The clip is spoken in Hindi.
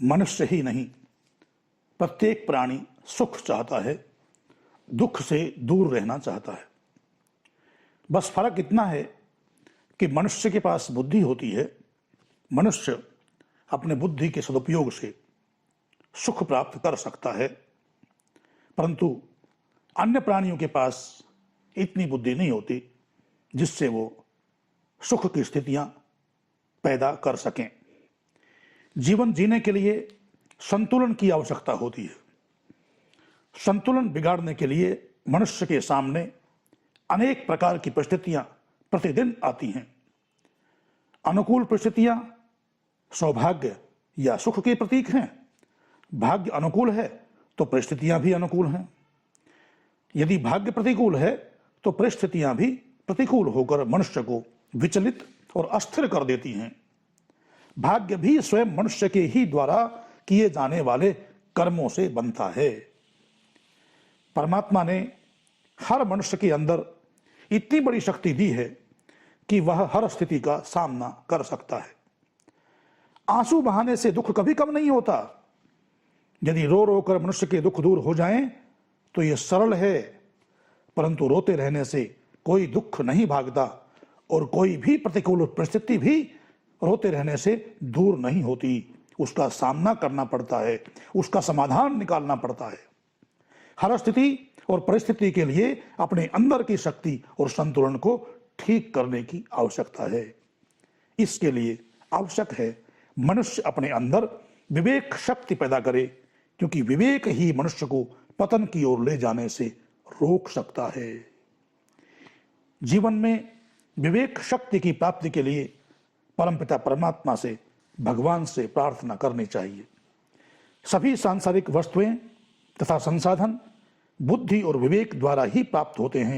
मनुष्य ही नहीं, प्रत्येक प्राणी सुख चाहता है, दुख से दूर रहना चाहता है। बस फर्क इतना है कि मनुष्य के पास बुद्धि होती है, मनुष्य अपने बुद्धि के सदुपयोग से सुख प्राप्त कर सकता है, परंतु अन्य प्राणियों के पास इतनी बुद्धि नहीं होती जिससे वो सुख की स्थितियां पैदा कर सकें। जीवन जीने के लिए संतुलन की आवश्यकता होती है। संतुलन बिगाड़ने के लिए मनुष्य के सामने अनेक प्रकार की परिस्थितियां प्रतिदिन आती हैं। अनुकूल परिस्थितियां सौभाग्य या सुख के प्रतीक हैं। भाग्य अनुकूल है तो परिस्थितियां भी अनुकूल हैं। यदि भाग्य प्रतिकूल है तो परिस्थितियां भी प्रतिकूल होकर मनुष्य को विचलित और अस्थिर कर देती हैं। भाग्य भी स्वयं मनुष्य के ही द्वारा किए जाने वाले कर्मों से बनता है। परमात्मा ने हर मनुष्य के अंदर इतनी बड़ी शक्ति दी है कि वह हर स्थिति का सामना कर सकता है। आंसू बहाने से दुख कभी कम नहीं होता। यदि रो रो कर मनुष्य के दुख दूर हो जाएं तो यह सरल है, परंतु रोते रहने से कोई दुख नहीं भागता और कोई भी प्रतिकूल परिस्थिति भी रोते रहने से दूर नहीं होती। उसका सामना करना पड़ता है, उसका समाधान निकालना पड़ता है। हर स्थिति और परिस्थिति के लिए अपने अंदर की शक्ति और संतुलन को ठीक करने की आवश्यकता है। इसके लिए आवश्यक है मनुष्य अपने अंदर विवेक शक्ति पैदा करे, क्योंकि विवेक ही मनुष्य को पतन की ओर ले जाने से रोक सकता है। जीवन में विवेक शक्ति की प्राप्ति के लिए परमपिता परमात्मा से, भगवान से प्रार्थना करनी चाहिए। सभी सांसारिक वस्तुएं तथा संसाधन बुद्धि और विवेक द्वारा ही प्राप्त होते हैं।